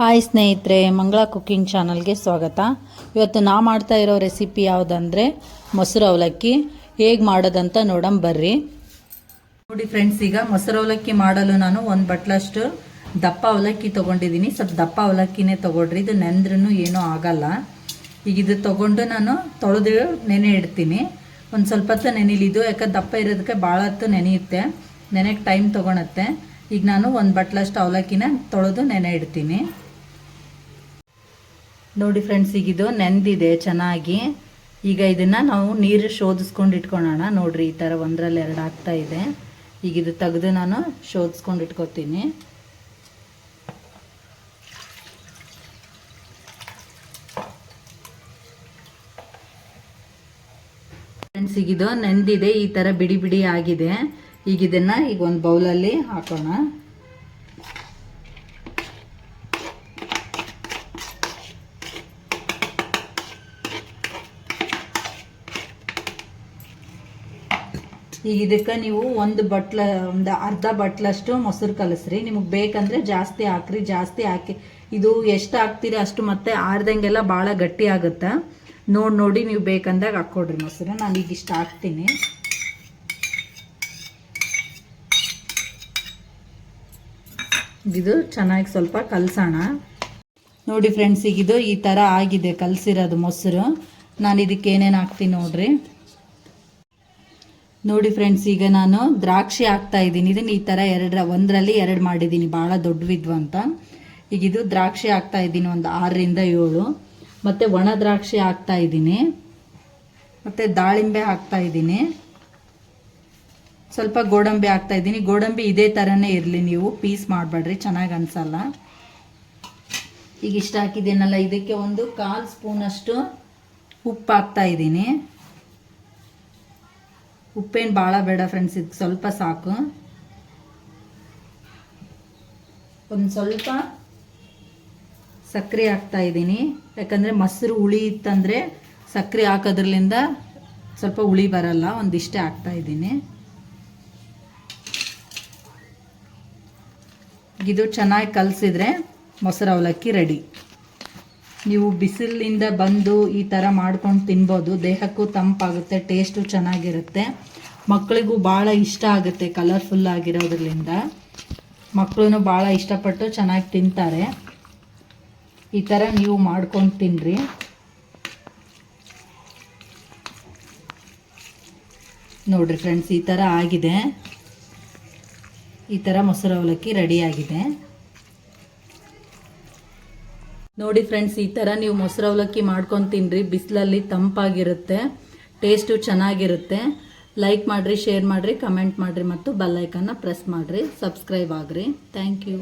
Hi ಸ್ನೇಹಿತರೆ, ಮಂಗಳ cooking ಚಾನಲ್ಗೆ ಸ್ವಾಗತ. ಇವತ್ತು ನಾ ಮಾಡ್ತಾ ಇರೋ ರೆಸಿಪಿ ಯಾವುದಂದರೆ ಮೊಸರು ಅವಲಕ್ಕಿ. ಹೇಗೆ ಮಾಡೋದಂತ ನೋಡೋಣ ಬರ್ರಿ. ನೋಡಿ ಫ್ರೆಂಡ್ಸ್, ಈಗ ಮೊಸರು ಅವಲಕ್ಕಿ ಮಾಡಲು ನಾನು ಒಂದು ಬಟ್ಲಷ್ಟು ದಪ್ಪ ಅವಲಕ್ಕಿ ತೊಗೊಂಡಿದ್ದೀನಿ. ಸ್ವಲ್ಪ ದಪ್ಪ ಅವಲಕ್ಕಿನೇ ತೊಗೊಳ್ರಿ, ಇದು ನೆಂದ್ರೂ ಏನೂ ಆಗಲ್ಲ. ಈಗ ಇದು ತೊಗೊಂಡು ನಾನು ತೊಳೆದು ನೆನೆ ಇಡ್ತೀನಿ. ಒಂದು ಸ್ವಲ್ಪ ಹೊತ್ತು ನೆನಿಲಿದು, ಯಾಕಂದ್ರೆ ದಪ್ಪ ಇರೋದಕ್ಕೆ ಭಾಳ ಹೊತ್ತು ನೆನೆಯುತ್ತೆ, ನೆನೆಗೆ ಟೈಮ್ ತೊಗೊಳತ್ತೆ. ಈಗ ನಾನು ಒಂದು ಬಟ್ಲಷ್ಟು ಅವಲಕ್ಕಿನ ತೊಳೆದು ನೆನೆ ಇಡ್ತೀನಿ. ನೋಡಿ ಫ್ರೆಂಡ್ಸ್, ಈಗ ಇದು ನೆಂದಿದೆ ಚೆನ್ನಾಗಿ. ಈಗ ಇದನ್ನು ನಾವು ನೀರು ಶೋಧಿಸ್ಕೊಂಡು ಇಟ್ಕೊಳ್ಳೋಣ. ನೋಡ್ರಿ, ಈ ಥರ ಒಂದರಲ್ಲಿ ಎರಡು ಆಗ್ತಾ ಇದೆ. ಈಗ ಇದು ತೆಗೆದು ನಾನು ಶೋಧಿಸ್ಕೊಂಡು ಇಟ್ಕೊತೀನಿ. ಫ್ರೆಂಡ್ಸ್, ಈಗ ಇದು ನೆಂದಿದೆ, ಈ ಥರ ಬಿಡಿ ಬಿಡಿ ಆಗಿದೆ. ಈಗ ಇದನ್ನು ಈಗ ಒಂದು ಬೌಲಲ್ಲಿ ಹಾಕೋಣ. ಈಗ ಇದಕ್ಕೆ ನೀವು ಒಂದು ಅರ್ಧ ಬಟ್ಲಷ್ಟು ಮೊಸರು ಕಲಸ್ರಿ. ನಿಮಗೆ ಬೇಕಂದ್ರೆ ಜಾಸ್ತಿ ಹಾಕ್ರಿ. ಜಾಸ್ತಿ ಹಾಕಿ ಇದು ಎಷ್ಟು ಹಾಕ್ತೀರಿ ಅಷ್ಟು ಮತ್ತೆ ಆರ್ದಂಗೆಲ್ಲ ಭಾಳ ಗಟ್ಟಿ ಆಗುತ್ತೆ. ನೋಡಿ ನೀವು ಬೇಕಂದಾಗ ಹಾಕ್ಕೊಡ್ರಿ ಮೊಸರು. ನಾನು ಈಗ ಇಷ್ಟು ಹಾಕ್ತೀನಿ. ಇದು ಚೆನ್ನಾಗಿ ಸ್ವಲ್ಪ ಕಲಸೋಣ. ನೋಡಿ ಫ್ರೆಂಡ್ಸ್, ಈಗ ಇದು ಈ ಥರ ಆಗಿದೆ ಕಲಸಿರೋದು ಮೊಸರು. ನಾನು ಇದಕ್ಕೆ ಏನೇನು ಹಾಕ್ತೀನಿ ನೋಡ್ರಿ. ನೋಡಿ ಫ್ರೆಂಡ್ಸ್, ಈಗ ನಾನು ದ್ರಾಕ್ಷಿ ಹಾಕ್ತಾ ಇದ್ದೀನಿ. ಇದನ್ನು ಈ ಥರ ಒಂದರಲ್ಲಿ ಎರಡು ಮಾಡಿದ್ದೀನಿ, ಭಾಳ ದೊಡ್ಡವಿದ್ವು ಅಂತ. ಈಗ ಇದು ದ್ರಾಕ್ಷಿ ಹಾಕ್ತಾ ಇದ್ದೀನಿ, ಒಂದು 6ರಿಂದ 7. ಮತ್ತು ಒಣ ದ್ರಾಕ್ಷಿ ಹಾಕ್ತಾ ಇದ್ದೀನಿ. ಮತ್ತು ದಾಳಿಂಬೆ ಹಾಕ್ತಾ ಇದ್ದೀನಿ. ಸ್ವಲ್ಪ ಗೋಡಂಬಿ ಹಾಕ್ತಾ ಇದ್ದೀನಿ. ಗೋಡಂಬಿ ಇದೇ ಥರನೇ ಇರಲಿ, ನೀವು ಪೀಸ್ ಮಾಡಬೇಡ್ರಿ, ಚೆನ್ನಾಗಿ ಅನಿಸಲ್ಲ. ಈಗ ಇಷ್ಟ ಹಾಕಿದ್ದೀನಲ್ಲ, ಇದಕ್ಕೆ ಒಂದು 1/4 ಸ್ಪೂನಷ್ಟು ಉಪ್ಪು ಹಾಕ್ತಾ ಇದ್ದೀನಿ. ಉಪ್ಪೇನು ಭಾಳ ಬೇಡ ಫ್ರೆಂಡ್ಸ್, ಇದು ಸ್ವಲ್ಪ ಸಾಕು. ಒಂದು ಸ್ವಲ್ಪ ಸಕ್ಕರೆ ಹಾಕ್ತಾ ಇದ್ದೀನಿ, ಯಾಕಂದರೆ ಮೊಸರು ಹುಳಿ ಇತ್ತಂದರೆ ಸಕ್ಕರೆ ಹಾಕೋದ್ರಲಿಂದ ಸ್ವಲ್ಪ ಹುಳಿ ಬರಲ್ಲ. ಒಂದಿಷ್ಟೇ ಹಾಕ್ತಾ ಇದ್ದೀನಿ. ಇದು ಚೆನ್ನಾಗಿ ಕಲಸಿದ್ರೆ ಮೊಸರು ಅವಲಕ್ಕಿ ರೆಡಿ. ನೀವು ಬಿಸಿಲಿಂದ ಬಂದು ಈ ಥರ ಮಾಡ್ಕೊಂಡು ತಿನ್ಬೋದು. ದೇಹಕ್ಕೂ ತಂಪಾಗುತ್ತೆ, ಟೇಸ್ಟು ಚೆನ್ನಾಗಿರುತ್ತೆ. ಮಕ್ಕಳಿಗೂ ಭಾಳ ಇಷ್ಟ ಆಗುತ್ತೆ, ಕಲರ್ಫುಲ್ ಆಗಿರೋದ್ರಿಂದ ಮಕ್ಕಳು ಭಾಳ ಇಷ್ಟಪಟ್ಟು ಚೆನ್ನಾಗಿ ತಿಂತಾರೆ. ಈ ಥರ ನೀವು ಮಾಡ್ಕೊಂಡು ತಿನ್ನಿರಿ. ನೋಡಿರಿ ಫ್ರೆಂಡ್ಸ್, ಈ ಥರ ಆಗಿದೆ. ಈ ಥರ ಮೊಸರು ಅವಲಕ್ಕಿ ರೆಡಿಯಾಗಿದೆ. ನೋಡಿ ಫ್ರೆಂಡ್ಸ್, ಈ ಥರ ನೀವು ಮೊಸರು ಅವಲಕ್ಕಿ ಮಾಡ್ಕೊಂಡು ತಿನ್ನಿರಿ. ಬಿಸಿಲಲ್ಲಿ ತಂಪಾಗಿರುತ್ತೆ, ಟೇಸ್ಟು ಚೆನ್ನಾಗಿರುತ್ತೆ. ಲೈಕ್ ಮಾಡಿರಿ, ಶೇರ್ ಮಾಡಿರಿ, ಕಮೆಂಟ್ ಮಾಡಿರಿ ಮತ್ತು ಬೆಲ್ ಐಕನ್ನ ಪ್ರೆಸ್ ಮಾಡಿರಿ. ಸಬ್ಸ್ಕ್ರೈಬ್ ಆಗಿರಿ. Thank you.